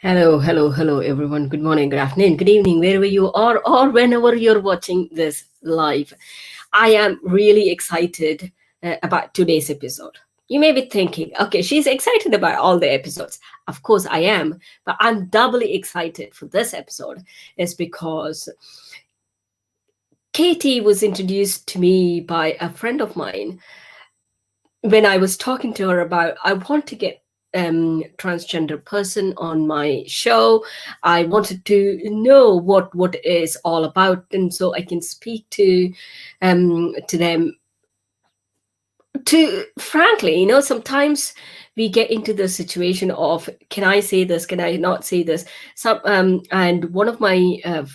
Hello, everyone. Good morning, good afternoon, good evening, wherever you are, or whenever you're watching this live. I am really excited about today's episode. You may be thinking, okay, she's excited about all the episodes. Of course, I am, but I'm doubly excited for this episode, is because Katie was introduced to me by a friend of mine when I was talking to her about I want to get transgender person on my show. I wanted to know what it is all about, and so I can speak to them. To frankly, sometimes we get into the situation of can I say this? Can I not say this? And one of my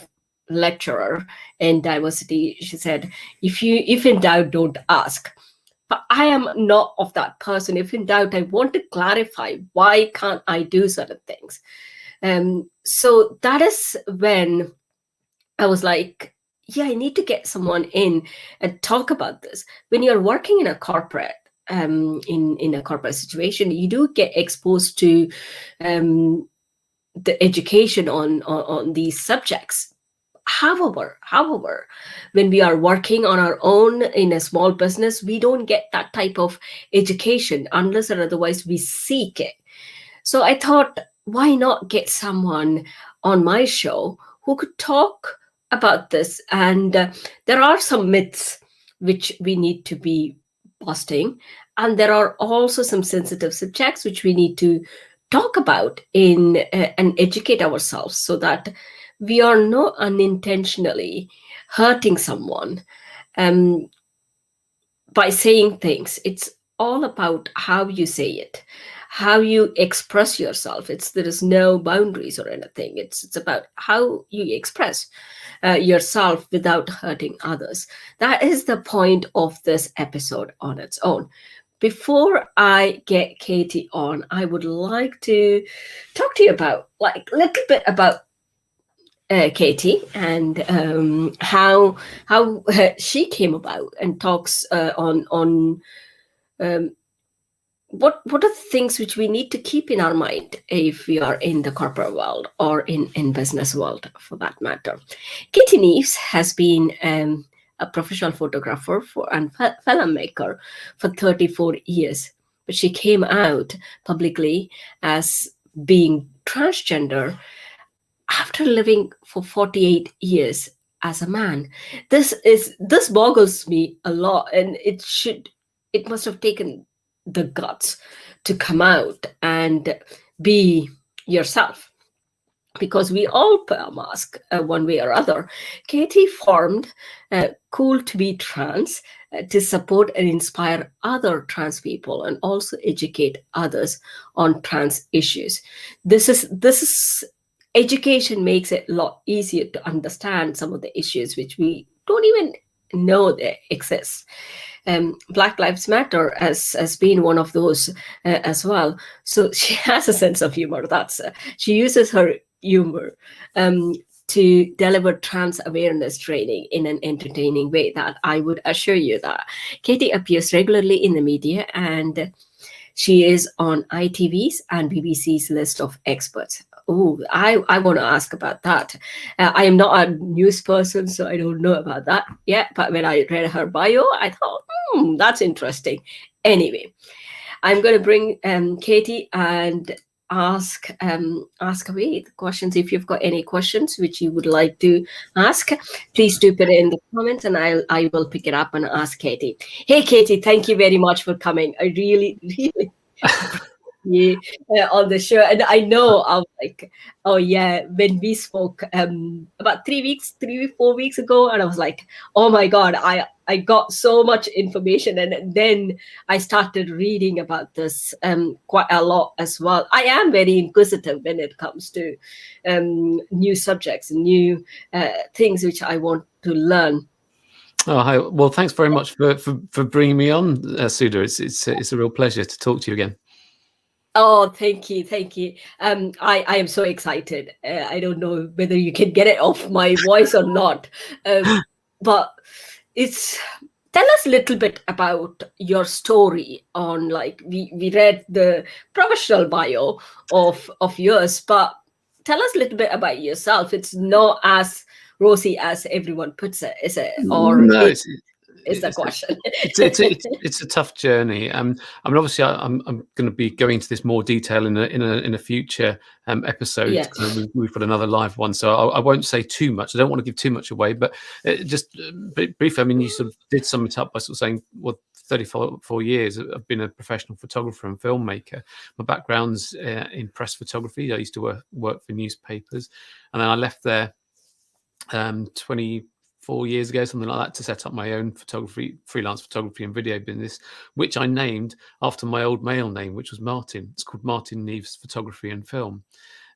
lecturer in diversity, she said, if in doubt, don't ask. But I am not of that person. If in doubt, I want to clarify why can't I do certain things. So that is when I was like, yeah, I need to get someone in and talk about this. When you're working in a corporate, in a corporate situation, you do get exposed to the education on these subjects. However, when we are working on our own in a small business, we don't get that type of education unless or otherwise we seek it. So I thought, why not get someone on my show who could talk about this? And there are some myths which we need to be busting, and there are also some sensitive subjects which we need to talk about in and educate ourselves so that we are not unintentionally hurting someone by saying things. It's all about how you say it, how you express yourself. There is no boundaries or anything. It's about how you express yourself without hurting others. That is the point of this episode on its own. Before I get Katie on, I would like to talk to you about like a little bit about Katie and how she came about, and talks on what are the things which we need to keep in our mind if we are in the corporate world or in business world for that matter. Katie Neeves has been a professional photographer and filmmaker for 34 years, but she came out publicly as being transgender after living for 48 years as a man. This boggles me a lot, and it must have taken the guts to come out and be yourself, because we all put a mask one way or other. Katie formed Cool to Be Trans to support and inspire other trans people and also educate others on trans issues. This is education makes it a lot easier to understand some of the issues which we don't even know they exist. Black Lives Matter has been one of those as well. So she has a sense of humor. She uses her humor to deliver trans awareness training in an entertaining way that I would assure you that Katie appears regularly in the media, and she is on ITV's and BBC's list of experts. Oh, I want to ask about that. I am not a news person, so I don't know about that yet. But when I read her bio, I thought, that's interesting. Anyway, I'm going to bring Katie and ask away the questions. If you've got any questions which you would like to ask, please do put it in the comments, and I will pick it up and ask Katie. Hey, Katie, thank you very much for coming. I really you on the show. And I know I was like, oh yeah, when we spoke about 4 weeks ago, and I was like, oh my god, I got so much information, and then I started reading about this quite a lot as well. I am very inquisitive when it comes to new subjects and new things which I want to learn. Oh, hi. Well, thanks very much for bringing me on, Sudha. It's a real pleasure to talk to you again. Oh, thank you. I am so excited. I don't know whether you can get it off my voice or not, but tell us a little bit about your story. On like we read the professional bio of yours, but tell us a little bit about yourself. It's not as rosy as everyone puts it, is it? Or No, is the question. it's a tough journey. I mean, obviously, I'm going to be going into this more detail in a future episode. Yeah. We've got another live one, so I won't say too much. I don't want to give too much away, but just briefly. I mean, you sort of did sum it up by sort of saying, well, 34 years I've been a professional photographer and filmmaker. My background's in press photography. I used to work for newspapers, and then I left there 24 years ago, something like that, to set up my own freelance photography and video business, which I named after my old male name, which was Martin. It's called Martin Neeves Photography and Film.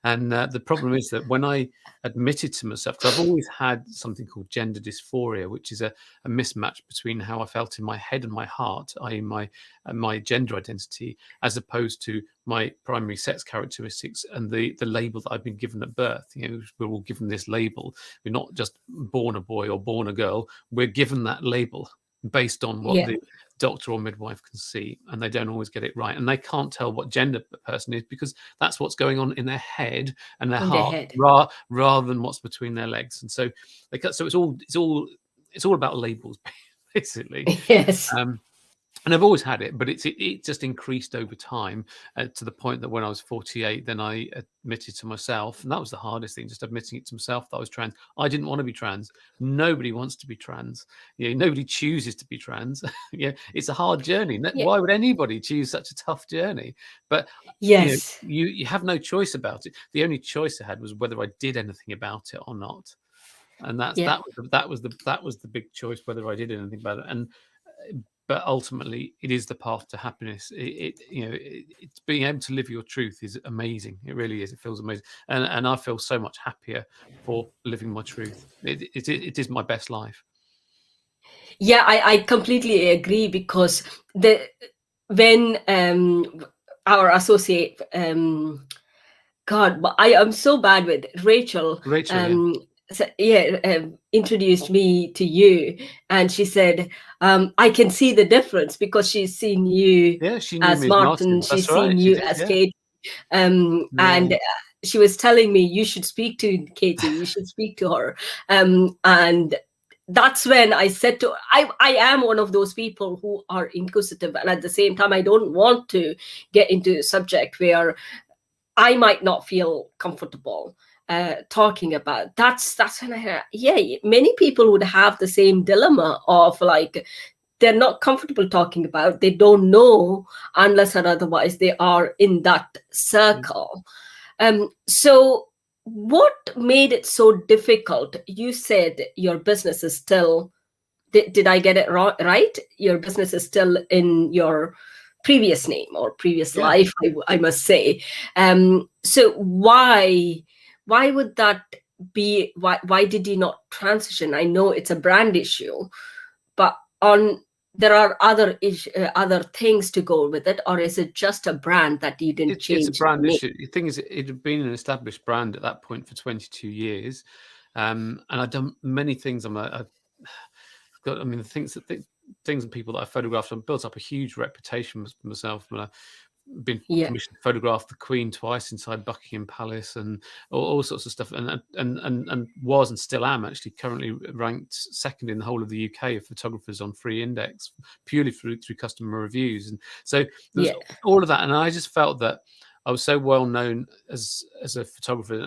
And the problem is that when I admitted to myself, because I've always had something called gender dysphoria, which is a mismatch between how I felt in my head and my heart, i.e. my gender identity, as opposed to my primary sex characteristics and the label that I've been given at birth. You know, we're all given this label. We're not just born a boy or born a girl. We're given that label based on what the doctor or midwife can see, and they don't always get it right, and they can't tell what gender the person is because that's what's going on in their head and their heart, rather than what's between their legs. And so it's all about labels, basically. Yes. And I've always had it, but it just increased over time to the point that when I was 48, then I admitted to myself, and that was the hardest thing, just admitting it to myself that I was trans. I didn't want to be trans. Nobody wants to be trans. Nobody chooses to be trans. It's a hard journey. Why would anybody choose such a tough journey? But yes, you have no choice about it. The only choice I had was whether I did anything about it or not, and that was the big choice, whether I did anything about it. But ultimately, it is the path to happiness. It's being able to live your truth is amazing. It really is. It feels amazing, and I feel so much happier for living my truth. It is my best life. Yeah, I completely agree, because when our associate, God, but I am so bad with Rachel. Introduced me to you, and she said, I can see the difference because she's seen you as Martin. She's seen you as Katie. And she was telling me, you should speak to Katie, you should speak to her. And that's when I said I am one of those people who are inquisitive, and at the same time, I don't want to get into a subject where I might not feel comfortable talking about. That's when I heard, many people would have the same dilemma of like, they're not comfortable talking about, they don't know unless or otherwise they are in that circle. So what made it so difficult? You said your business is still, did I get it right? Your business is still in your previous name or previous life, I must say. So why would that be? Why did you not transition? I know it's a brand issue, but there are other things to go with it, or is it just a brand that you didn't change? It's a brand issue. The thing is, it had been an established brand at that point for 22 years, and I've done many things. The things and people that I photographed, I've built up a huge reputation for myself. Been commissioned to photograph the Queen twice inside Buckingham Palace and all sorts of stuff, and was and still am actually currently ranked second in the whole of the UK of photographers on Free Index, purely through customer reviews. And so there's all of that, and I just felt that I was so well known as a photographer,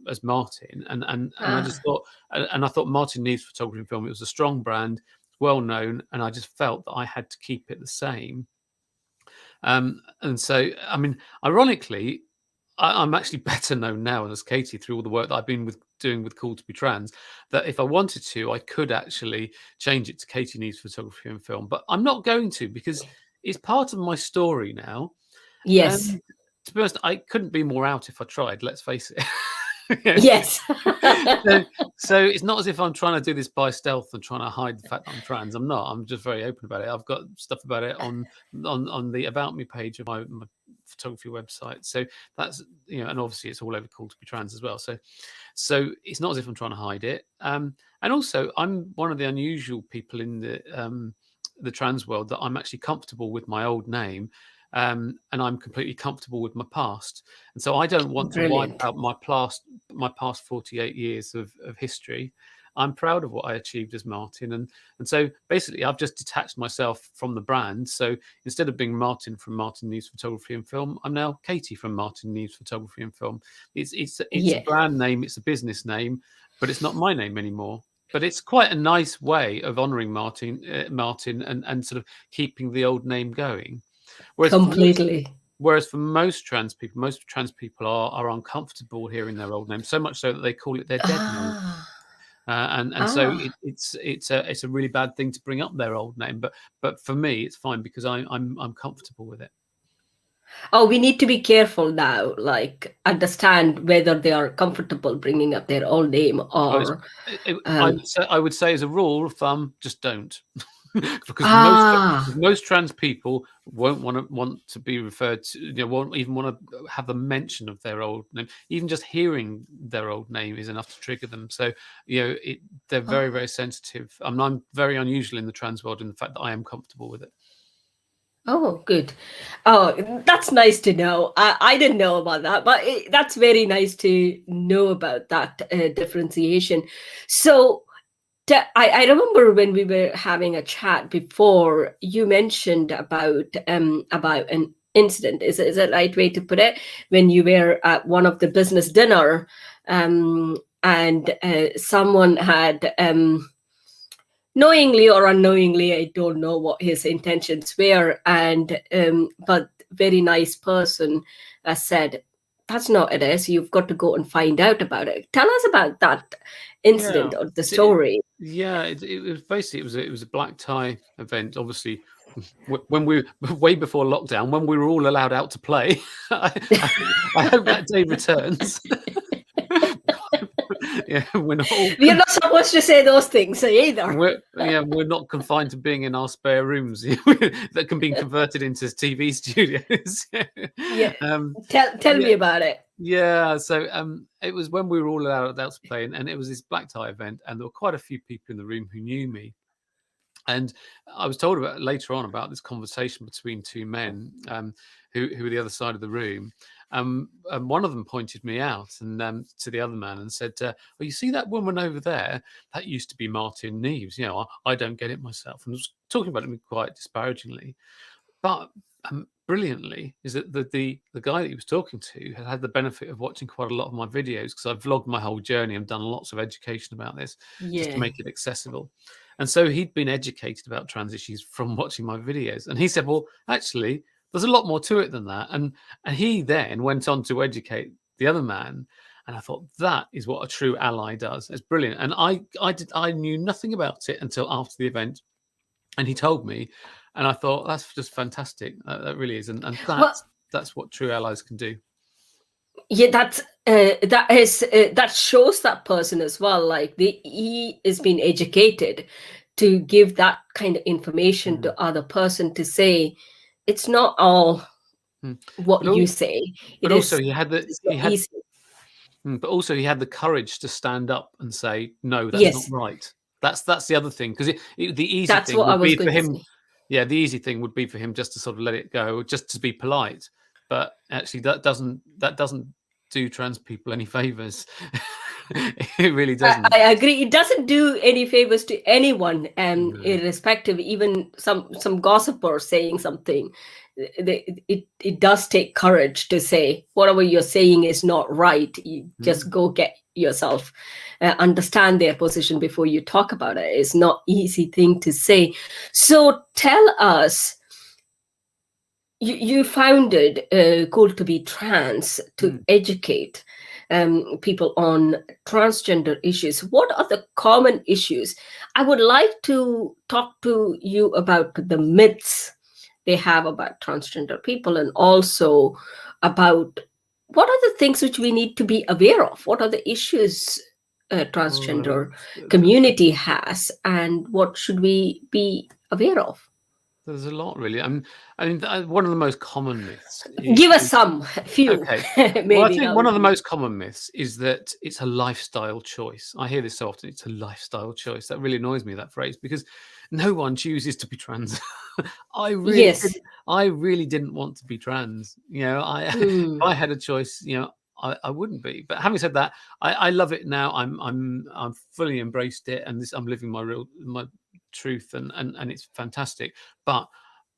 as Martin, and I just thought, and I thought Martin Neeves Photography and Film, it was a strong brand, well known, and I just felt that I had to keep it the same. And so, I mean, ironically, I'm actually better known now as Katie through all the work that I've been doing with Cool to Be Trans, that if I wanted to, I could actually change it to Katie Neeves Photography and Film. But I'm not going to, because it's part of my story now. Yes. To be honest, I couldn't be more out if I tried, let's face it. Yes. So it's not as if I'm trying to do this by stealth and trying to hide the fact that I'm trans. I'm not. I'm just very open about it. I've got stuff about it on the About Me page of my photography website. So that's, and obviously it's all over Cool to Be Trans as well. So it's not as if I'm trying to hide it. And also, I'm one of the unusual people in the trans world that I'm actually comfortable with my old name. and I'm completely comfortable with my past. And so I don't want to wipe Brilliant. out my past 48 years of history. I'm proud of what I achieved as Martin, and so basically I've just detached myself from the brand. So instead of being Martin from Martin Neeves Photography and Film, I'm now Katie from Martin Neeves Photography and Film. It's a Yeah, brand name, it's a business name, but it's not my name anymore. But it's quite a nice way of honouring Martin, and sort of keeping the old name going. Whereas completely. for most trans people are uncomfortable hearing their old name, so much so that they call it their dead name. Ah, And so it's a really bad thing to bring up their old name, but for me it's fine because I'm comfortable with it. Oh, we need to be careful now, like understand whether they are comfortable bringing up their old name or. I would say as a rule of thumb, just don't. Because Ah, most trans people won't want to be referred to, won't even want to have the mention of their old name. Even just hearing their old name is enough to trigger them. So they're very, very sensitive. I'm very unusual in the trans world in the fact that I am comfortable with it. oh, good. Oh, that's nice to know. I didn't know about that, but that's very nice to know about that differentiation. So I remember when we were having a chat before, you mentioned about an incident. Is it right way to put it? When you were at one of the business dinner, and someone had knowingly or unknowingly, I don't know what his intentions were, and but very nice person said, "That's not it. Is you've got to go and find out about it." Tell us about that incident or the story. It was basically it was a black tie event. Obviously, when we way before lockdown, when we were all allowed out to play. I hope that day returns. Yeah, we're not all. We're not supposed to say those things either. We're not confined to being in our spare rooms that can be converted into TV studios. Yeah, tell me about it. Yeah, so it was when we were all allowed to play, and it was this black tie event, and there were quite a few people in the room who knew me. And I was told later on about this conversation between two men who were the other side of the room. And one of them pointed me out and to the other man and said, "Well, you see that woman over there? That used to be Martin Neeves. I don't get it myself." And was talking about him quite disparagingly. But brilliantly is that the guy that he was talking to had the benefit of watching quite a lot of my videos, because I've vlogged my whole journey and done lots of education about this just to Yeah. make it accessible. And so he'd been educated about trans issues from watching my videos. And he said, well, actually, there's a lot more to it than that. And he then went on to educate the other man. And I thought, that is what a true ally does. It's brilliant. And I knew nothing about it until after the event. And he told me, and I thought, that's just fantastic. That really is. And that's what true allies can do. Yeah, that shows that person as well. Like he is being educated to give that kind of information to other person to say it's not all what you say. But also he had the courage to stand up and say, no, that's not Yes, right. That's the other thing, because the easy that's thing what I would was be for going to him. say. Yeah, the easy thing would be for him just to sort of let it go, just to be polite. But actually, that doesn't do trans people any favors. It really doesn't. I agree. It doesn't do any favors to anyone, irrespective. Even some gossiper saying something, it does take courage to say whatever you're saying is not right. You just go get yourself, understand their position before you talk about it. It's not easy thing to say. So tell us. You founded Cool to Be Trans to educate people on transgender issues. What are the common issues? I would like to talk to you about the myths they have about transgender people, and also about what are the things which we need to be aware of. What are the issues transgender community has, and what should we be aware of? There's a lot, really. I mean, one of the most common myths Give us is some, few, okay. Well, I maybe. think one of the most common myths is that it's a lifestyle choice. I hear this so often. It's a lifestyle choice. That really annoys me, that phrase, because no one chooses to be trans. I really Yes. didn't. I really didn't want to be trans. You know, if I had a choice, you know, I wouldn't be. But having said that, I love it now. I'm fully embraced it, and I'm living my truth, and it's fantastic. But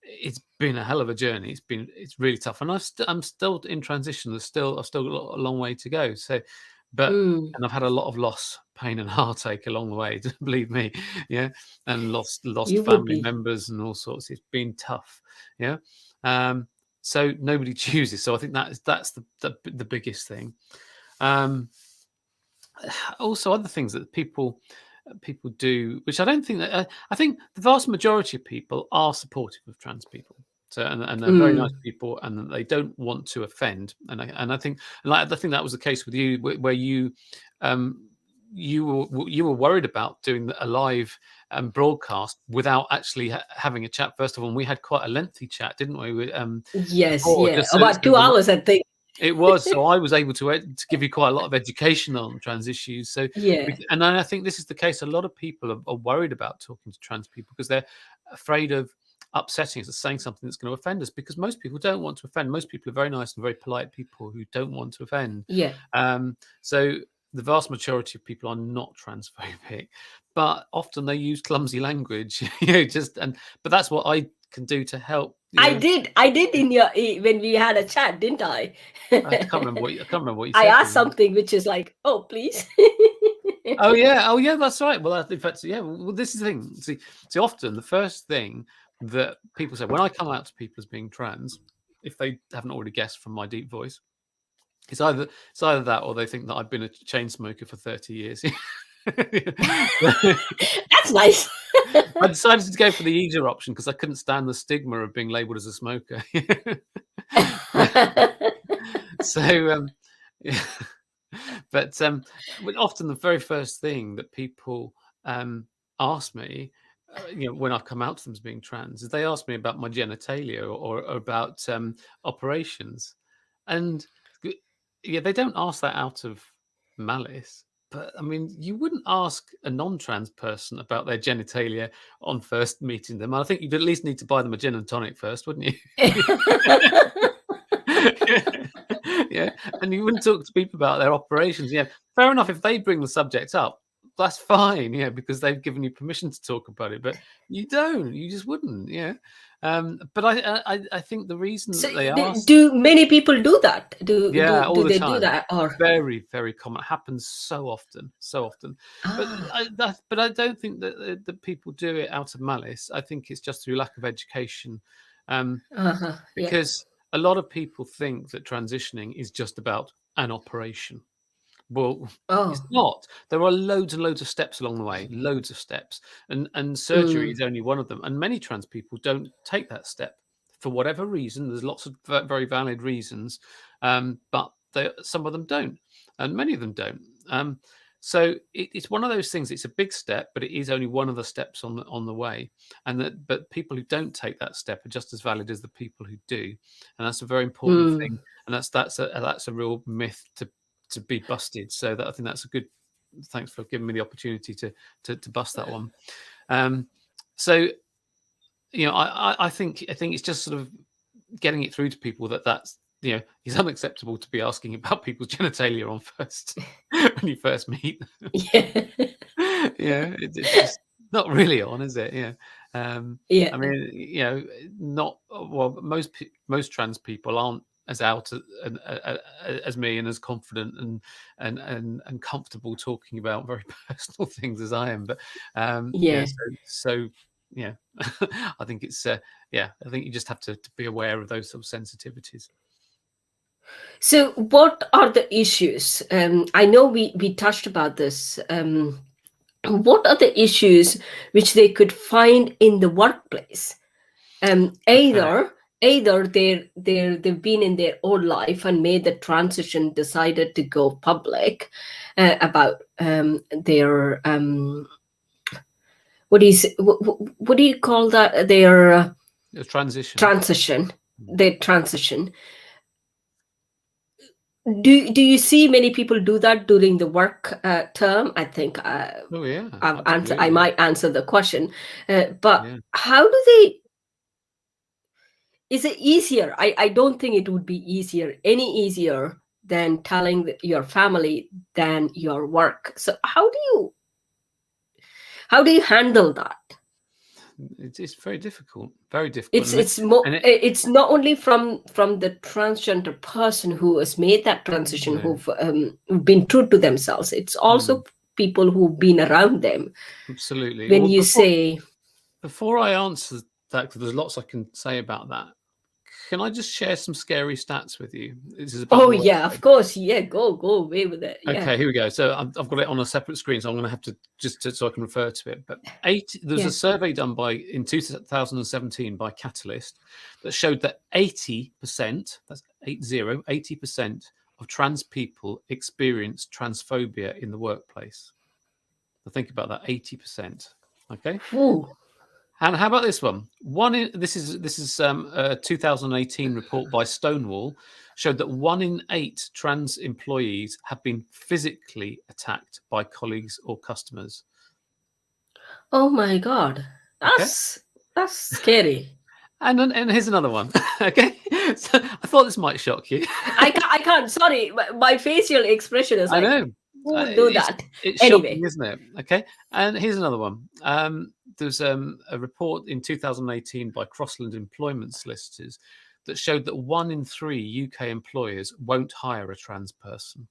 it's been a hell of a journey. It's really tough, and I'm still in transition. I've still got a long way to go. So, and I've had a lot of loss, pain, and heartache along the way. Believe me, yeah, and lost You would family be. members and all sorts. It's been tough, yeah. So nobody chooses. So I think that's the biggest thing. Also, other things that people do, which I don't think that I think the vast majority of people are supportive of trans people. So, and they're very nice people, and they don't want to offend. And I think, like, I think that was the case with you, where you, you were worried about doing a live broadcast without actually having a chat. First of all, and we had quite a lengthy chat, didn't we? Yes, Before, yeah, just about 2 hours, I think. it was, so I was able to give you quite a lot of education on trans issues. So, Yeah, and I think this is the case. A lot of people are worried about talking to trans people because they're afraid of upsetting us or saying something that's going to offend us. Because most people don't want to offend. Most people are very nice and very polite people who don't want to offend. yeah. So the vast majority of people are not transphobic, but often they use clumsy language. But that's what I can do to help. I did in your when we had a chat, didn't I? I can't remember what you I said. asked something which is like, "Oh, please." Oh yeah, that's right. Well, in fact, yeah. Well, this is the thing. See, often the first thing that people say when I come out to people as being trans, if they haven't already guessed from my deep voice, it's either that or they think that I've been a chain smoker for 30 years. That's nice. I decided to go for the easier option because I couldn't stand the stigma of being labelled as a smoker. So, yeah. But often the very first thing that people ask me, when I've come out to them as being trans, is they ask me about my genitalia or about operations, and yeah, they don't ask that out of malice. But I mean, you wouldn't ask a non-trans person about their genitalia on first meeting them. I think you'd at least need to buy them a gin and tonic first, wouldn't you? Yeah, and you wouldn't talk to people about their operations. Yeah, fair enough. If they bring the subject up, that's fine. Yeah, because they've given you permission to talk about it. But you don't. You just wouldn't. Yeah. But I think the reason So, that they ask, do many people do that? yeah, all Do the they do time, that? Or very very common. It happens so often, so often. But I don't think that people do it out of malice. I think it's just through lack of education. Yeah. Because a lot of people think that transitioning is just about an operation. Well, it's Oh. not. There are loads and loads of steps along the way, loads of steps, and surgery is only one of them. And many trans people don't take that step for whatever reason. There's lots of very valid reasons, but some of them don't, and many of them don't. So it's one of those things. It's a big step, but it is only one of the steps on the way. But people who don't take that step are just as valid as the people who do, and that's a very important thing. And that's a real myth to be busted. So I think that's a good. Thanks for giving me the opportunity to bust that one. So I think it's just sort of getting it through to people that's it's unacceptable to be asking about people's genitalia on first when you first meet them. Yeah. Yeah, it's just not really on, is it? Yeah. Yeah. I mean, not well. Most trans people aren't as out as me and as confident and comfortable talking about very personal things as I am. But Yeah. so yeah, I think it's I think you just have to be aware of those sort of sensitivities. So, what are the issues? I know we touched about this. What are the issues which they could find in the workplace? Okay. Either they've been in their own life and made the transition, decided to go public about their what do you call that? Their A transition. Their transition. Do you see many people do that during the work term? I think Oh yeah, I might answer the question, but Yeah. how do they? Is it easier? I don't think it would be any easier than telling your family than your work. So how do you handle that? It's very difficult. Very difficult. It's not only from the transgender person who has made that transition, No. who've been true to themselves. It's also people who've been around them. Absolutely. When you say, before I answer that, because there's lots I can say about that, can I just share some scary stats with you? This is about of course, yeah, go away with it. Yeah. Okay, here we go. So I've got it on a separate screen, so I'm going to have to so I can refer to it. But there's a survey done in 2017 by Catalyst that showed that 80%, that's 80% of trans people experience transphobia in the workplace. So think about that, 80%. Okay. Ooh. And how about this one? This is a 2018 report by Stonewall showed that 1 in 8 trans employees have been physically attacked by colleagues or customers. Oh my God, that's scary. And here's another one. Okay, so I thought this might shock you. I can't. Sorry, my facial expression is like, I know. who would do that? It's Anyway. shocking, isn't it? Okay, and here's another one. There's a report in 2018 by Crossland Employment Solicitors that showed that 1 in 3 UK employers won't hire a trans person.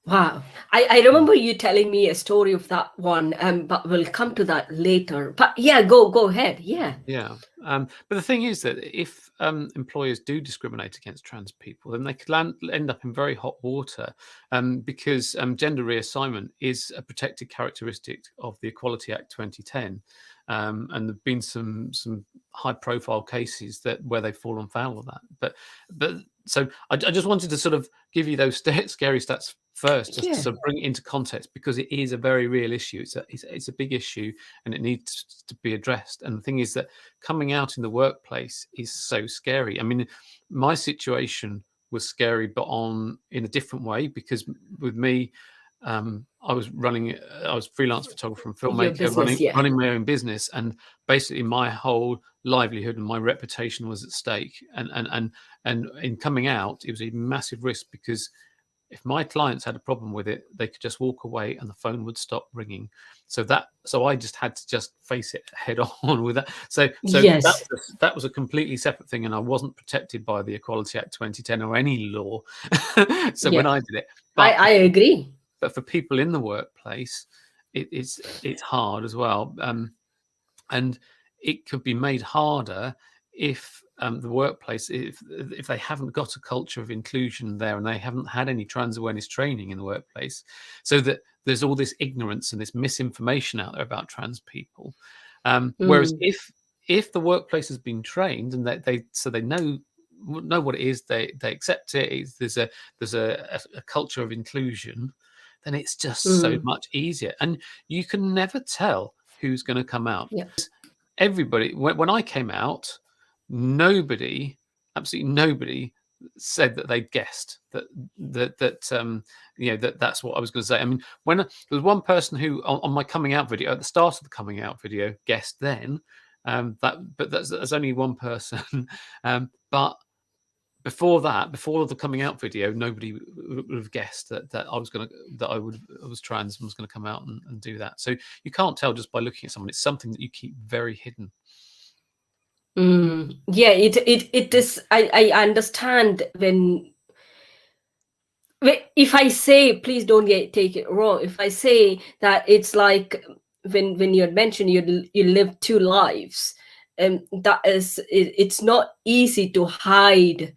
Wow. I remember you telling me a story of that one, but we'll come to that later. But yeah, go ahead. Yeah. Yeah. But the thing is that if employers do discriminate against trans people, then they could end up in very hot water because gender reassignment is a protected characteristic of the Equality Act 2010. And there've been some high-profile cases where they've fallen foul of that. But so I just wanted to sort of give you those scary stats first, just to sort of bring it into context, because it is a very real issue. It's a big issue, and it needs to be addressed. And the thing is that coming out in the workplace is so scary. I mean, my situation was scary, but in a different way, because with me, I was freelance photographer and filmmaker, running my own business, and basically my whole livelihood and my reputation was at stake. And in coming out, it was a massive risk, because if my clients had a problem with it, they could just walk away and the phone would stop ringing. So I just had to just face it head on with that. So that was a completely separate thing, and I wasn't protected by the Equality Act 2010 or any law. When I did it, I agree. But for people in the workplace, it's hard as well, and it could be made harder if the workplace, if they haven't got a culture of inclusion there, and they haven't had any trans awareness training in the workplace, so that there's all this ignorance and this misinformation out there about trans people. Whereas if the workplace has been trained and they know what it is, they accept it. There's a culture of inclusion, then it's just so much easier, and you can never tell who's going to come out. Yeah. Everybody, when I came out, absolutely nobody said that they'd guessed that that's what I was going to say. I mean, when there was one person who on my coming out video, at the start of the coming out video, guessed then, but that's only one person. But before the coming out video, nobody would have guessed that I was trans and was going to come out and do that. So you can't tell just by looking at someone. It's something that you keep very hidden. Yeah, it is. I understand if I say, please don't take it wrong, if I say that it's like when you had mentioned you live 2 lives, that is, it's not easy to hide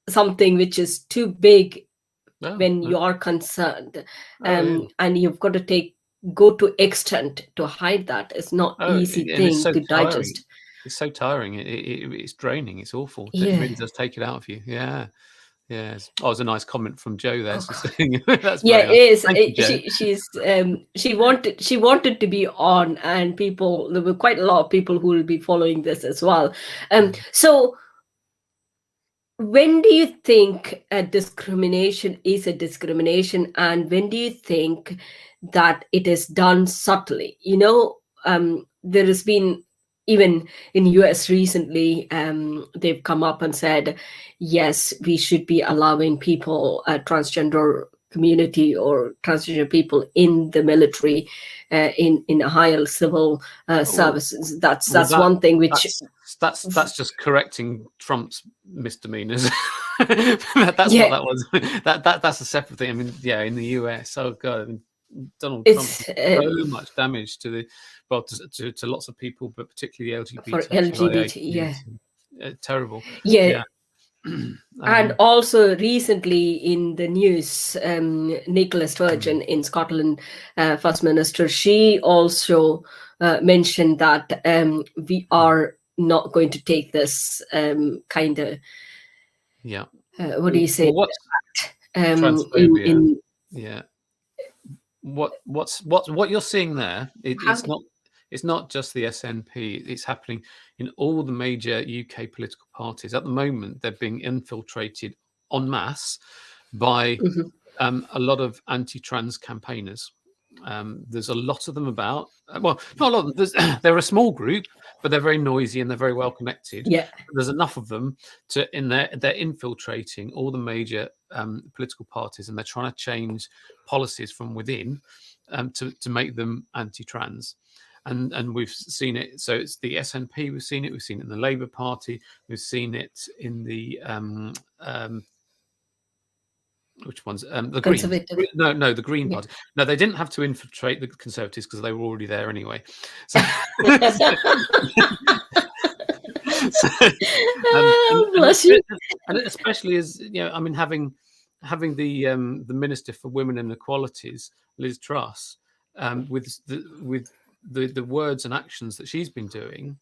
something which is too big when you are concerned, and you've got to go to extent to hide that. It's not easy thing to digest. It's so tiring. It's draining. It's awful. It really does take it out of you. Yeah. Yes. Oh, it was a nice comment from Joe there. Oh, Saying, that's yeah, very it nice. is. Thank you, Joe. She wanted to be on, and there were quite a lot of people who will be following this as well. So when do you think a discrimination is a discrimination, and when do you think that it is done subtly? There has been, even in US recently, they've come up and said, yes, we should be allowing people, transgender community or transgender people in the military, in a higher civil services. That's one thing which that's just correcting Trump's misdemeanors. That's what that was. That's a separate thing. I mean, yeah, in the US, oh god, I mean, Donald Trump did so much damage to to lots of people, but particularly for LGBT. Terrible. Yeah. And also recently in the news, Nicola Sturgeon in Scotland, First Minister, she also mentioned that we are not going to take this kind of what do you say? What's Transphobia? What you're seeing there? It's not just the SNP. It's happening in all the major UK political parties at the moment. They're being infiltrated en masse by a lot of anti-trans campaigners. There's a lot of them about. Well, not a lot of them. They're a small group, but they're very noisy and they're very well connected. Yeah. There's enough of them they're infiltrating all the major political parties, and they're trying to change policies from within to make them anti-trans. And we've seen it. So it's the SNP. We've seen it in the Labour Party. We've seen it in the which ones? The Greens. No, the Green Party. No, they didn't have to infiltrate the Conservatives because they were already there anyway. So, and especially as I mean, having the Minister for Women and Equalities, Liz Truss, with the words and actions that she's been doing,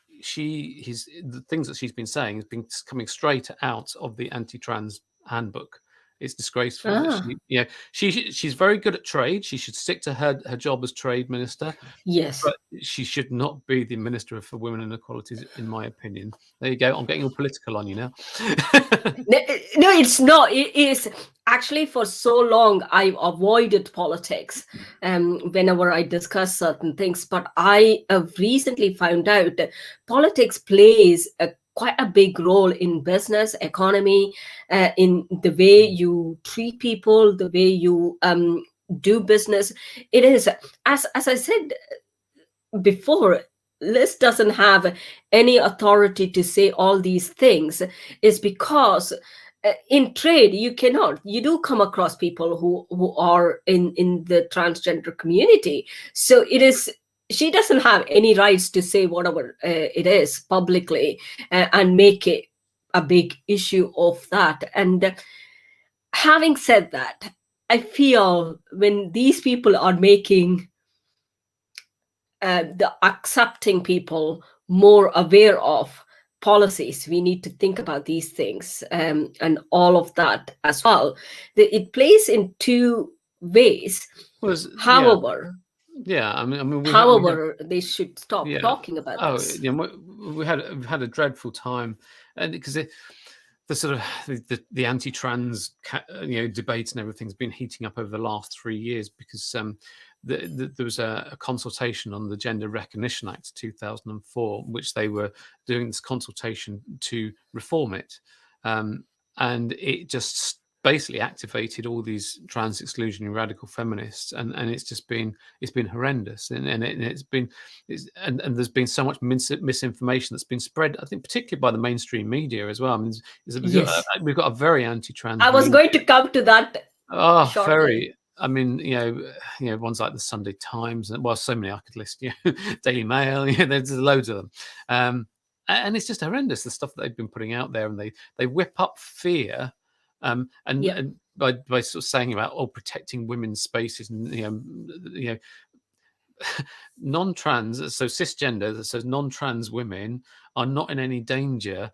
the things that she's been saying has been coming straight out of the anti-trans handbook. It's disgraceful. She's very good at trade. She should stick to her job as trade minister. Yes, but she should not be the Minister for Women and Equalities, in my opinion. There you go. I'm getting all political on you now. No, it's not. It is actually, for so long I've avoided politics whenever I discuss certain things. But I have recently found out that politics plays quite a big role in business, economy, in the way you treat people, the way you do business. It is, as I said before, Liz doesn't have any authority to say all these things, is because in trade you do come across people who are in the transgender community. So she doesn't have any rights to say whatever it is publicly and make it a big issue of that. And having said that, I feel when these people are making the accepting people more aware of policies, we need to think about these things and all of that as well. It plays in two ways. However, they should stop talking about this. We've had a dreadful time, and because the sort of the anti-trans debate and everything's been heating up over the last 3 years because there was a consultation on the Gender Recognition Act 2004, which they were doing this consultation to reform it, and it just basically activated all these trans exclusionary radical feminists, and it's been horrendous, and there's been so much misinformation that's been spread, I think, particularly by the mainstream media as well. I mean, we've got a very anti-trans. I was going to come to that. Shortly. Very. I mean, ones like the Sunday Times, and so many I could list. Daily Mail. There's loads of them, and it's just horrendous, the stuff that they've been putting out there, and they whip up fear. And by sort of saying about protecting women's spaces, and non-trans, so cisgender, so non-trans women are not in any danger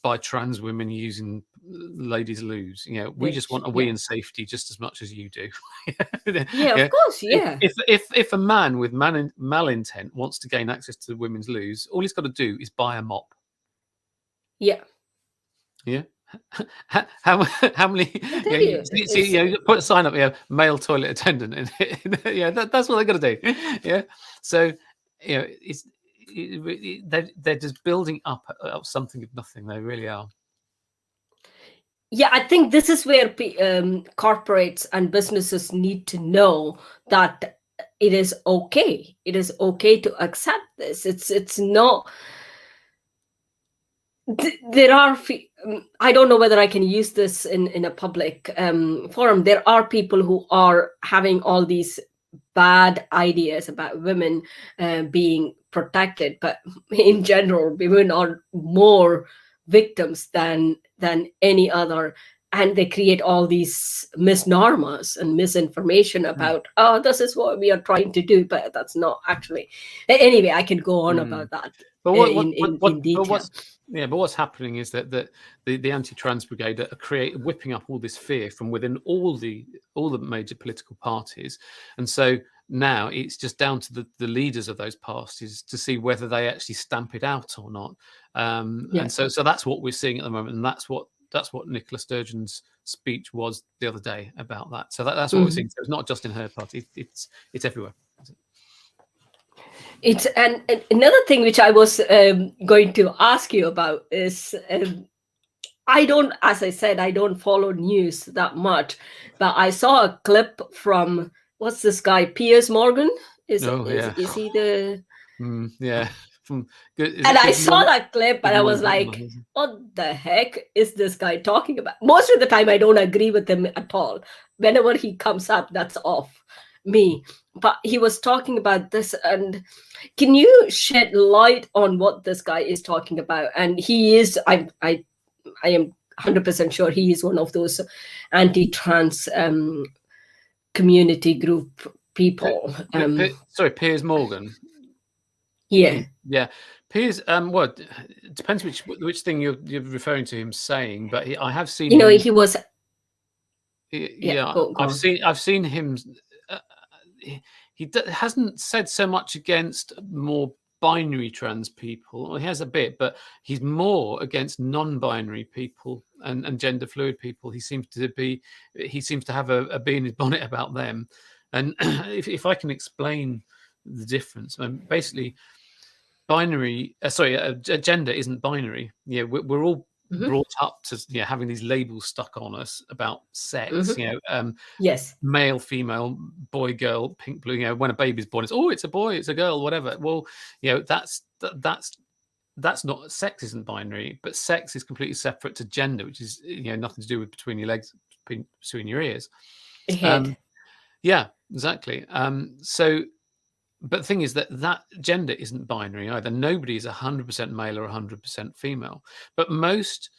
by trans women using ladies' loos. We just want a wee and safety just as much as you do. Yeah, of course, yeah. If a man with malintent wants to gain access to women's loos, all he's got to do is buy a mop. Yeah. Yeah. How many? You put a sign up, male toilet attendant, and that's what they got to do. Yeah. So it's they're just building up something of nothing. They really are. Yeah, I think this is where corporates and businesses need to know that it is okay. It is okay to accept this. It's not. There are. I don't know whether I can use this in a public forum. There are people who are having all these bad ideas about women being protected, but in general, women are more victims than any other, and they create all these misnormas and misinformation about this is what we are trying to do, but that's not actually. Anyway, I can go on about that in detail. But what's happening is that the anti-trans brigade are whipping up all this fear from within all the major political parties, and so now it's just down to the leaders of those parties to see whether they actually stamp it out or not. And so that's what we're seeing at the moment, and that's what Nicola Sturgeon's speech was the other day about that. So that's what we're seeing. So it's not just in her party; it's everywhere. It's and another thing which I was going to ask you about is as I said, I don't follow news that much, but I saw a clip from what's this guy, Piers Morgan? Is he the? Yeah. And I saw that clip and I was like, what the heck is this guy talking about? Most of the time I don't agree with him at all. Whenever he comes up, that's off me. But he was talking about this, and can you shed light on what this guy is talking about? And he is, I am 100% sure he is one of those anti-trans community group people. Sorry, Piers Morgan. Yeah. Piers. Well, it depends which thing you're referring to him saying, but I have seen. He was. Go I've seen him. He hasn't said so much against more binary trans people. Well, he has a bit, but he's more against non-binary people and gender fluid people. He seems to have a bee in his bonnet about them. And if I can explain the difference, basically, gender isn't binary. Yeah, we're all brought up to having these labels stuck on us about sex. Yes, male, female, boy, girl, pink, blue. When a baby's born, it's a boy, it's a girl, whatever. Well, that's not, sex isn't binary, but sex is completely separate to gender, which is nothing to do with between your legs, between your ears. Yeah, exactly. But the thing is that gender isn't binary either. Nobody is 100% male or 100% female. But most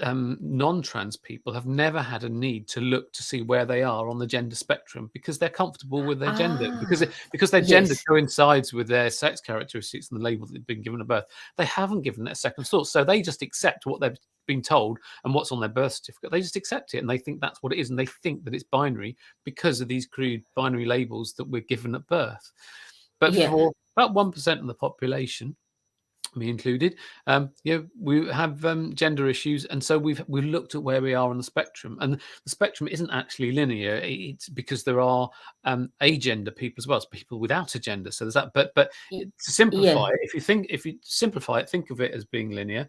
non-trans people have never had a need to look to see where they are on the gender spectrum because they're comfortable with their gender, because their gender coincides with their sex characteristics and the label that they've been given at birth. They haven't given it a second thought, so they just accept what they've been told and what's on their birth certificate. They just accept it and they think that's what it is, and they think that it's binary because of these crude binary labels that we're given at birth. But for about 1% of the population, me included, we have gender issues, and so we've looked at where we are on the spectrum, and the spectrum isn't actually linear. It's because there are agender people as well, as people without a gender. So there's that. But to simplify it, if you simplify it, think of it as being linear.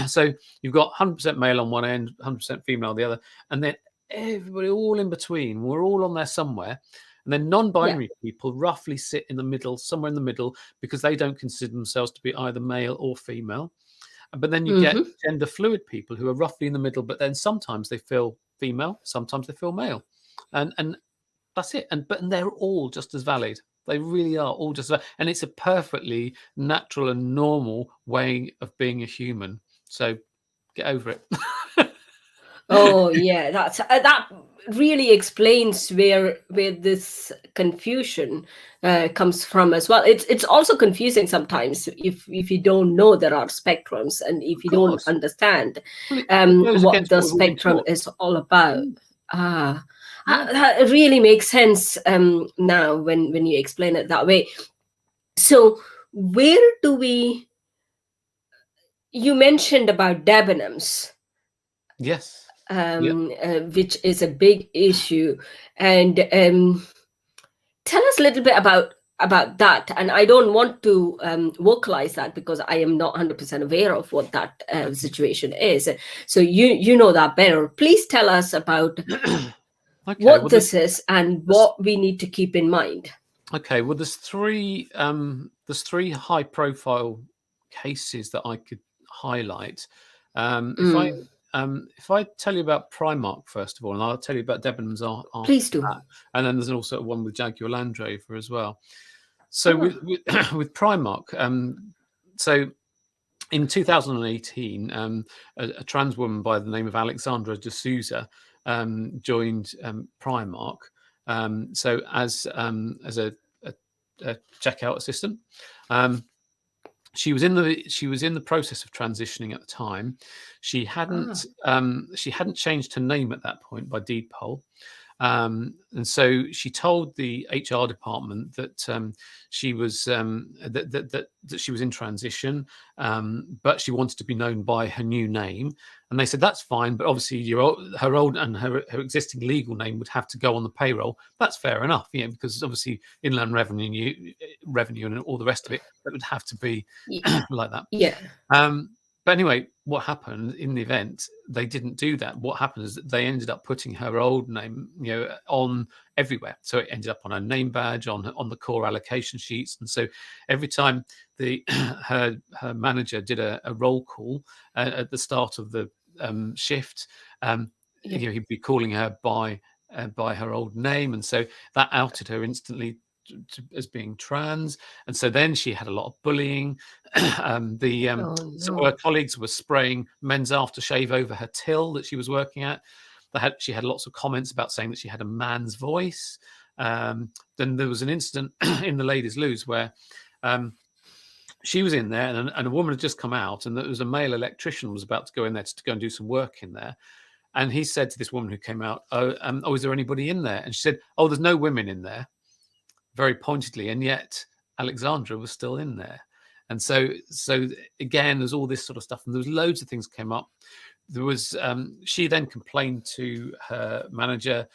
So you've got 100% male on one end, 100% female on the other, and then everybody all in between. We're all on there somewhere. And then non-binary people roughly sit in the middle, somewhere in the middle, because they don't consider themselves to be either male or female. But then you get gender fluid people who are roughly in the middle, but then sometimes they feel female, sometimes they feel male. And that's it. But they're all just as valid. They really are all just as valid. And it's a perfectly natural and normal way of being a human. So get over it. Oh yeah, that really explains where this confusion comes from as well. It's also confusing sometimes if you don't know there are spectrums, and if Of you don't course. understand Well, it goes what against the what we've all been spectrum taught. is all about. Mm, Ah, yeah. that really makes sense now when you explain it that way. So where do we? You mentioned about Debenhams, Yes. Yeah. which is a big issue. And tell us a little bit about that. And I don't want to vocalize that because I am not 100% aware of what that situation is. So you know that better. Please tell us about Okay. what Well, this is and there's what we need to keep in mind. okay. Well, there's three high profile cases that I could highlight. Um, if I Mm, if I tell you about Primark first of all, and I'll tell you about Debenhams after please do. that, and then there's also one with Jaguar Land Rover as well. So Ah, with Primark, so in 2018, a trans woman by the name of Alexandra de Souza joined Primark. So as a checkout assistant. Um, she was in the process of transitioning at the time. She ah, hadn't changed her name at that point by deed poll. And so she told the HR department that she was that she was in transition, but she wanted to be known by her new name. And they said that's fine, but obviously her old and her existing legal name would have to go on the payroll. That's fair enough, because obviously Inland Revenue and all the rest of it, that would have to be like that. yeah. But anyway, what happened in the event? They didn't do that. What happened is that they ended up putting her old name, on everywhere. So it ended up on her name badge, on the core allocation sheets, and so every time the her manager did a roll call at the start of the shift, Yeah. he'd be calling her by her old name, and so that outed her instantly as being trans. And so then she had a lot of bullying. Oh So her no. colleagues were spraying men's aftershave over her till that she was working at. She had lots of comments about saying that she had a man's voice. Then there was an incident in the ladies' loos where she was in there, and a woman had just come out, and there was a male electrician was about to go in there to go and do some work in there. And he said to this woman who came out, "Oh, is there anybody in there?" And she said, "Oh, there's no women in there," very pointedly, and yet Alexandra was still in there. And so again, there's all this sort of stuff, and there was loads of things came up. There was she then complained to her manager.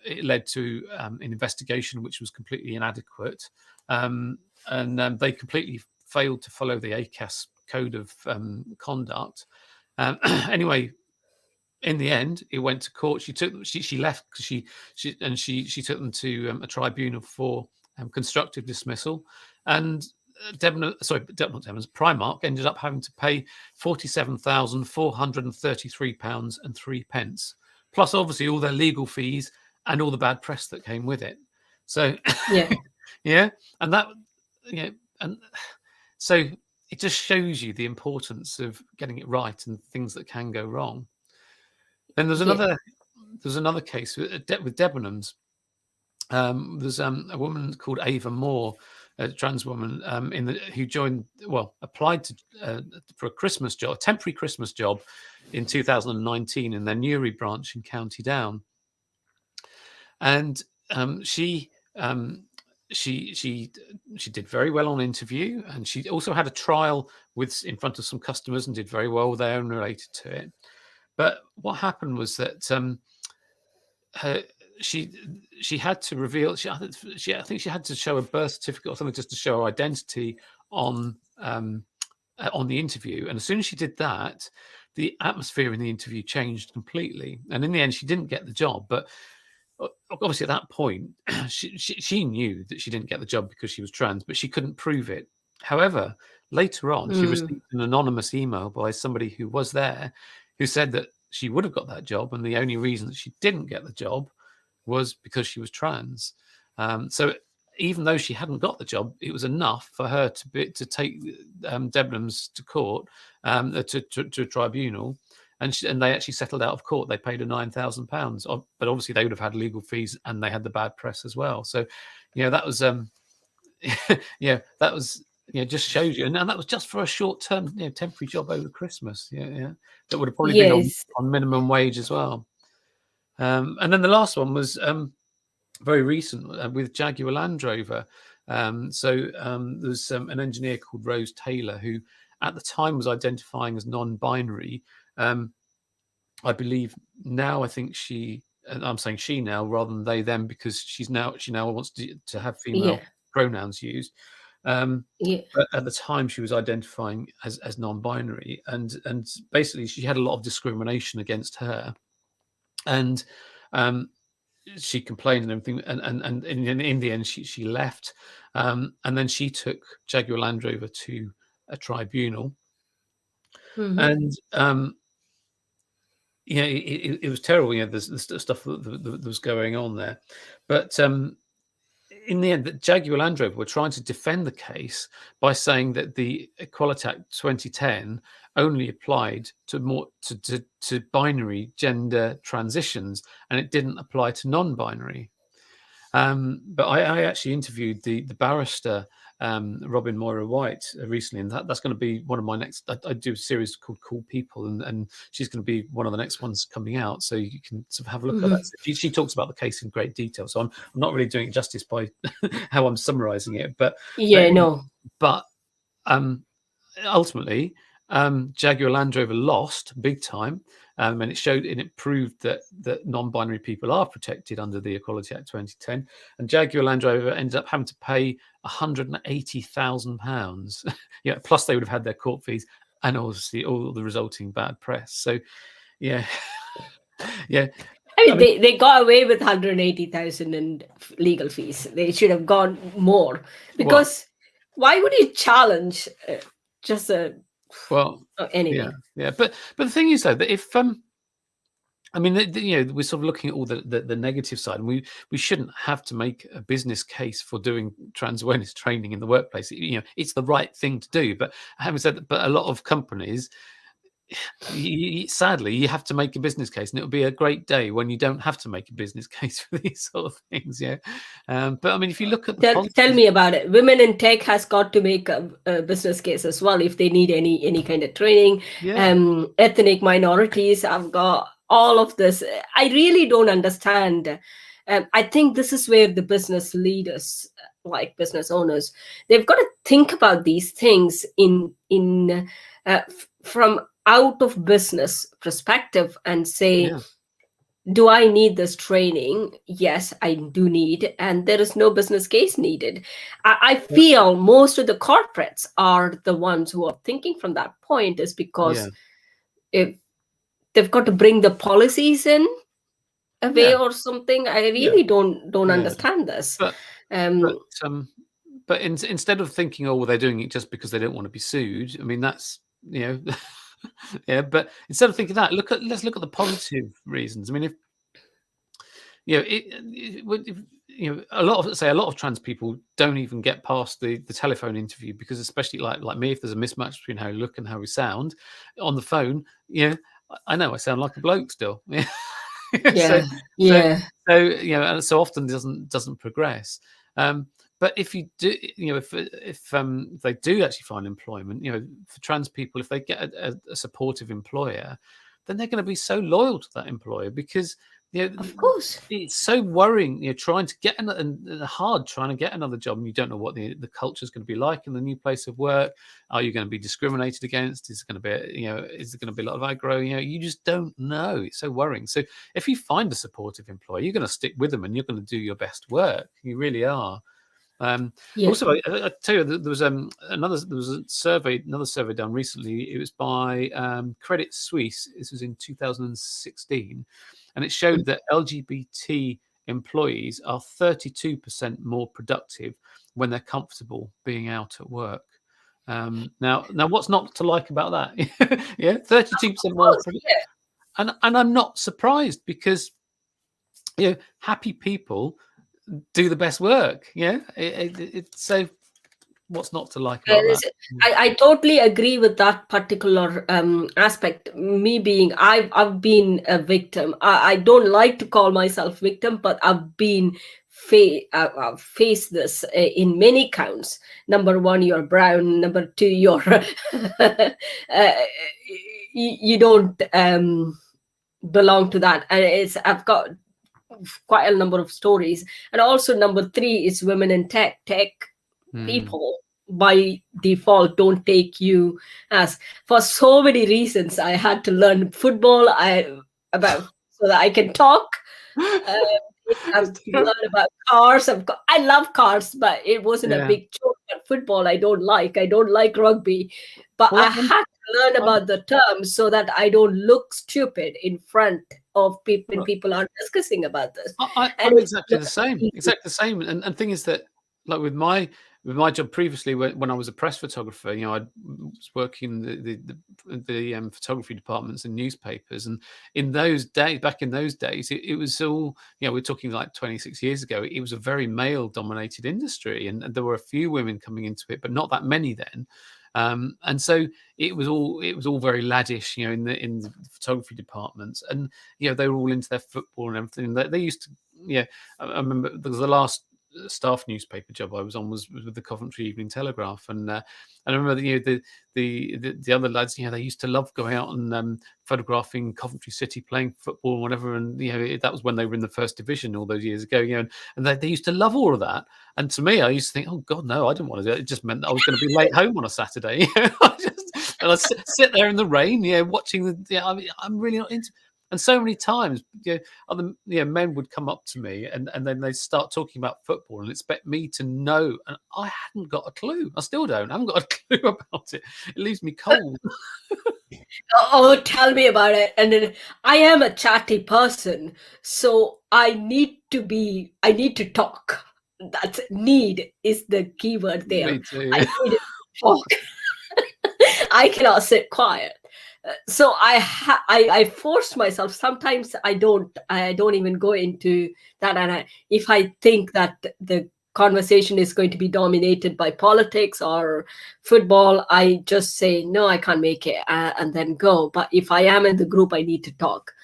It led to an investigation which was completely inadequate, and they completely failed to follow the ACAS code of conduct. Anyway, in the end, it went to court. She left because she took them to a tribunal for constructive dismissal, and Primark ended up having to pay £47,433.03, plus obviously all their legal fees and all the bad press that came with it. So Yeah. yeah, and that and so it just shows you the importance of getting it right and things that can go wrong. Then Yeah. there's another case with Debenhams. There's a woman called Ava Moore, a trans woman, who applied for a temporary Christmas job in 2019 in their Newry branch in County Down, and she did very well on interview, and she also had a trial in front of some customers and did very well there and related to it. But what happened was that her, she had to reveal. I think she had to show a birth certificate or something just to show her identity on the interview. And as soon as she did that, the atmosphere in the interview changed completely. And in the end, she didn't get the job. But obviously, at that point, she knew that she didn't get the job because she was trans, but she couldn't prove it. However, later on, she Mm, received an anonymous email by somebody who was there, who said that she would have got that job, and the only reason that she didn't get the job was because she was trans. So even though she hadn't got the job, it was enough for her to take Debenhams to court, to a tribunal, and they actually settled out of court. They paid her £9,000, but obviously they would have had legal fees, and they had the bad press as well. So, that was that was just shows you, and that was just for a short term temporary job over Christmas. That would have probably been on minimum wage as well. And then the last one was very recent with Jaguar Land Rover. There's an engineer called Rose Taylor who at the time was identifying as non-binary. I believe now, I think she, and I'm saying she now rather than they them, because she now wants to have female pronouns used. But at the time she was identifying as non-binary, and basically she had a lot of discrimination against her, and she complained and everything, and in the end she left, and then she took Jaguar Land Rover to a tribunal, and it was terrible. There's the stuff that was going on there, but in the end, the Jaguar Land Rover were trying to defend the case by saying that the Equality Act 2010 only applied to binary gender transitions, and it didn't apply to non-binary. But I actually interviewed the barrister Robin Moira White recently, and that's going to be one of my next. I do a series called Cool People, and she's going to be one of the next ones coming out, so you can sort of have a look at that. So she talks about the case in great detail, so I'm not really doing it justice by how I'm summarising it, but ultimately, Jaguar Land Rover lost big time, and it showed and it proved that non-binary people are protected under the Equality Act 2010, and Jaguar Land Rover ended up having to pay £180,000. Plus they would have had their court fees and obviously all the resulting bad press. So, I mean, they got away with 180,000 in legal fees. They should have gone more, because why would you challenge just a anyway? But the thing is though, that if we're sort of looking at all the negative side, and we shouldn't have to make a business case for doing trans awareness training in the workplace. It's the right thing to do. But having said that, but a lot of companies, sadly, you have to make a business case, and it'll be a great day when you don't have to make a business case for these sort of things. But I mean, if you look at tell me about it. Women in tech has got to make a business case as well if they need any kind of training. Ethnic minorities have got all of this. I really don't understand. I think this is where the business leaders, like business owners, they've got to think about these things from out of business perspective and say, do I need this training? Yes, I do need, and there is no business case needed. I feel most of the corporates are the ones who are thinking from that point, is because if they've got to bring the policies in a way or something. I really don't understand this. But instead of thinking, oh, well, they're doing it just because they don't want to be sued. I mean, that's but instead of thinking that, let's look at the positive reasons. I mean, a lot of trans people don't even get past the telephone interview, because especially like me, if there's a mismatch between how we look and how we sound on the phone, I know I sound like a bloke still. So often doesn't progress. But if you do, if they do actually find employment, for trans people, if they get a supportive employer, then they're going to be so loyal to that employer, because of course it's so worrying. Trying to get trying to get another job, and you don't know what the culture is going to be like in the new place of work. Are you going to be discriminated against? Is it going to be is there going to be a lot of aggro? You just don't know. It's so worrying. So if you find a supportive employer, you're going to stick with them, and you're going to do your best work. You really are. Also, I tell you, there was another survey done recently. It was by Credit Suisse. This was in 2016, and it showed that LGBT employees are 32% more productive when they're comfortable being out at work. Now, what's not to like about that? 32% more, and I'm not surprised, because happy people do the best work. So what's not to like about that? I totally agree with that particular aspect. Me being, I've been a victim. I don't like to call myself victim, but I've been I've faced this in many counts. Number one, you're brown. Number two, you're you don't belong to that. And I've got quite a number of stories. And also number three is women in tech. People by default don't take you as, for so many reasons. I had to learn football about so that I can talk. I've learned about cars. I love cars, but it wasn't a big joke. But football, I don't like. I don't like rugby, but I had to learn about the terms so that I don't look stupid in front of people when people are discussing about this. I'm exactly the same. Exactly the same. And thing is that, like with my job previously, when I was a press photographer, you know, I was working the photography departments in newspapers, and in those days, back in those days, it was all, you know, we're talking like 26 years ago. It was a very male-dominated industry, and there were a few women coming into it, but not that many then. And so it was all very laddish, you know, in the photography departments, and you know, they were all into their football and everything. They used to, yeah. I remember there was the last staff newspaper job I was on was with the Coventry Evening Telegraph, and I remember that, you know, the other lads, you know, they used to love going out and photographing Coventry City playing football or whatever, and you know, that was when they were in the first division all those years ago, you know, and they used to love all of that. And to me, I used to think, oh God, no, I didn't want to do it. It just meant I was going to be late home on a Saturday. And I sit there in the rain, yeah, watching the. Yeah, I mean, I'm really not into. And so many times, you know, other men would come up to me and then they'd start talking about football and expect me to know. And I hadn't got a clue. I still don't. I haven't got a clue about it. It leaves me cold. Oh, tell me about it. And then I am a chatty person, so I need to talk. That's need is the keyword there. Me too. I need to talk. I cannot sit quiet. So I forced myself. Sometimes I don't even go into that. And if I think that the conversation is going to be dominated by politics or football, I just say, no, I can't make it, and then go. But if I am in the group, I need to talk.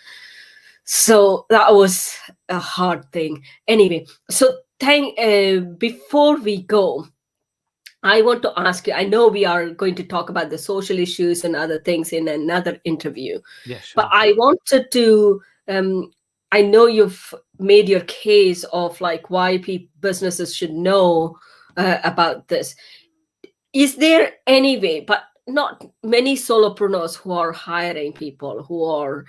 So that was a hard thing. Anyway, so before we go, I want to ask you, I know we are going to talk about the social issues and other things in another interview. Yeah, sure. But I wanted to, I know you've made your case of like why businesses should know about this. Is there any way, but not many solopreneurs who are hiring people, who are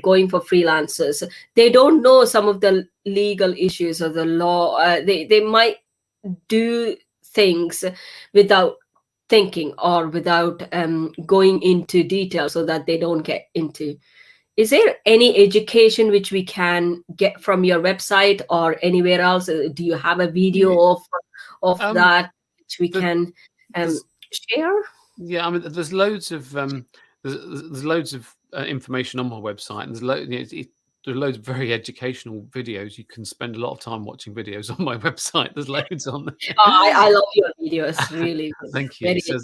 going for freelancers, they don't know some of the legal issues or the law. They might do things without thinking or without going into detail so that they don't get into. Is there any education which we can get from your website or anywhere else? Do you have a video of that which we can share? Yeah, I mean, there's loads of there's loads of information on my website, and there's loads of very educational videos. You can spend a lot of time watching videos on my website. There's loads on there. I love your videos, really. Thank you. So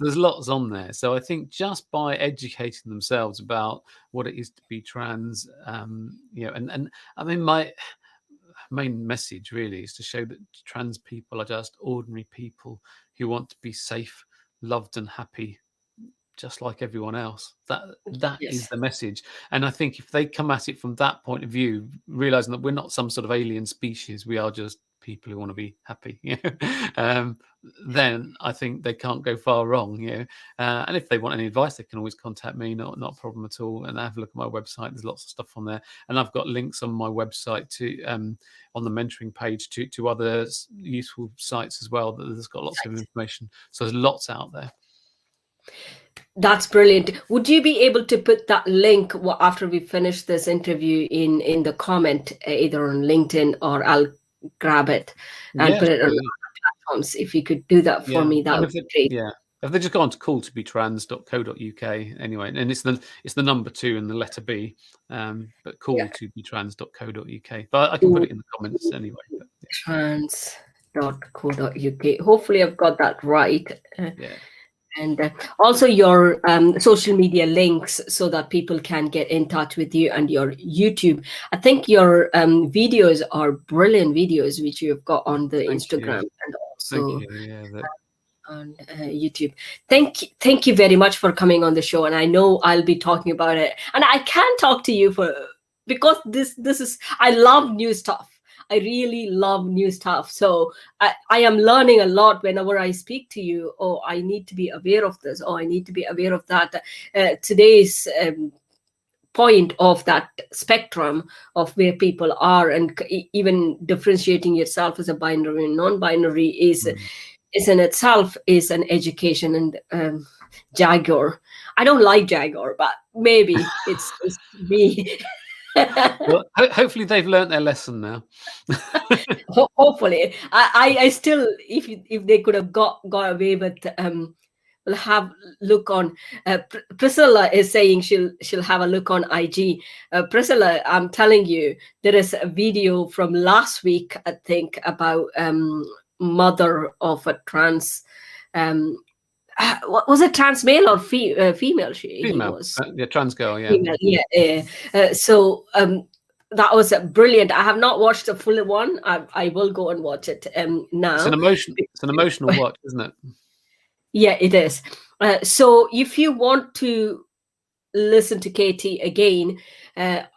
there's lots on there. So I think just by educating themselves about what it is to be trans, you know, and I mean, my main message really is to show that trans people are just ordinary people who want to be safe, loved, and happy, just like everyone else. That is the message. And I think if they come at it from that point of view, realizing that we're not some sort of alien species, we are just people who want to be happy, you know, then I think they can't go far wrong, you know. And if they want any advice, they can always contact me, not a problem at all. And have a look at my website. There's lots of stuff on there, and I've got links on my website to on the mentoring page to other useful sites as well. There's got lots of information, so there's lots out there. That's brilliant. Would you be able to put that link after we finish this interview in the comment, either on LinkedIn, or I'll grab it and put it on other platforms? If you could do that for me, that would be great. Yeah. If they just go on to cooltobetrans.co.uk anyway, and it's the number 2 and the letter B, but cooltobetrans.co.uk. But I can put it in the comments anyway. But, Trans. .co.uk. Hopefully, I've got that right. Yeah. And also your social media links so that people can get in touch with you, and your YouTube. I think your videos are brilliant videos, which you've got on the Thank you. Instagram and Thank also you. Yeah. on YouTube. Thank you very much for coming on the show. And I know I'll be talking about it, and I can talk to you because this is, I love new stuff. I really love new stuff. So I am learning a lot whenever I speak to you. Oh, I need to be aware of this. Oh, I need to be aware of that. Today's point of that spectrum of where people are, and even differentiating yourself as a binary and non-binary is in itself is an education. And Jaguar, I don't like Jaguar, but maybe it's me. Well, hopefully they've learnt their lesson now. Hopefully, I still, if they could have got away with will have look on. Priscilla is saying she'll have a look on IG. Priscilla, I'm telling you, there is a video from last week, I think, about mother of a trans. Was it trans male or female? He Female, was trans girl, yeah. female, yeah. So that was brilliant. I have not watched the full one. I will go and watch it now. It's an emotional watch, isn't it? Yeah, it is. So if you want to listen to Katie again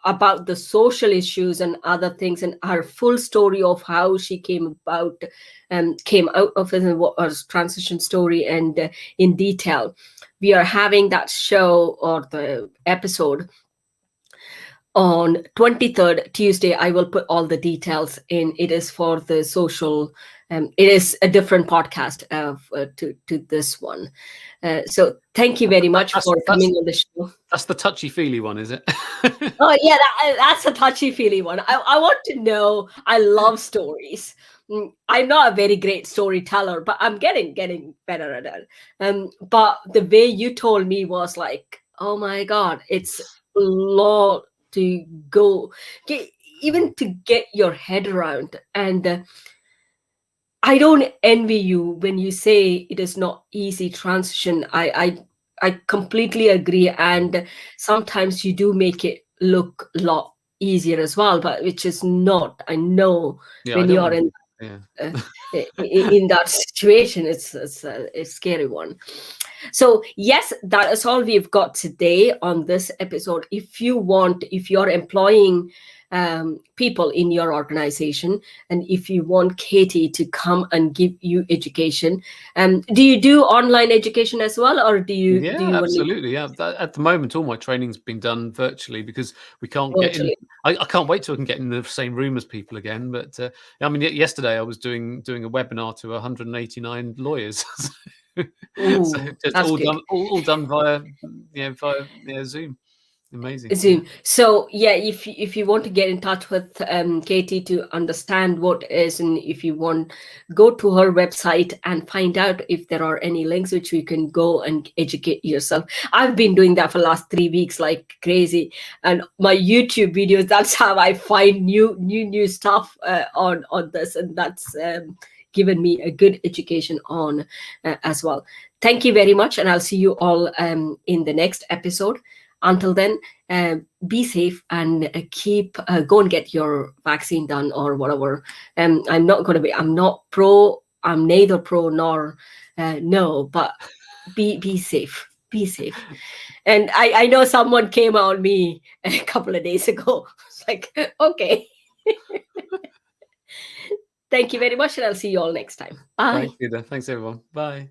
about the social issues and other things, and her full story of how she came out of it, and what was transition story, and in detail, we are having that show or the episode on 23rd Tuesday. I will put all the details in. It is for the social. It is a different podcast to this one. So thank you very much for coming on the show. That's the touchy-feely one, is it? Oh yeah, that's a touchy-feely one. I want to know. I love stories. I'm not a very great storyteller, but I'm getting better at it. But the way you told me was like, oh my God, it's a lot to go, even to get your head around. And I don't envy you when you say it is not easy transition. I completely agree, and sometimes you do make it look a lot easier as well, but which is not. I know when you are in that situation, it's a scary one. So yes, that is all we've got today on this episode. If you're employing people in your organization, and if you want Katie to come and give you education, do you do online education as well, or do you? Yeah, do you absolutely. Yeah, at the moment, all my training's been done virtually because we can't get in. I can't wait till I can get in the same room as people again. But I mean, yesterday I was doing a webinar to 189 lawyers. Ooh, so just all done via Zoom. Amazing. Zoom. So yeah, if you want to get in touch with Katie to understand what is, and if you want, go to her website and find out if there are any links which you can go and educate yourself. I've been doing that for the last 3 weeks like crazy, and my YouTube videos, that's how I find new stuff on this, and that's given me a good education on as well. Thank you very much, and I'll see you all in the next episode. Until then, be safe and go and get your vaccine done or whatever. I'm not pro. I'm neither pro nor no, but be safe. Be safe. And I know someone came on me a couple of days ago. It's like, okay. Thank you very much, and I'll see you all next time. Bye. Thanks, everyone. Bye.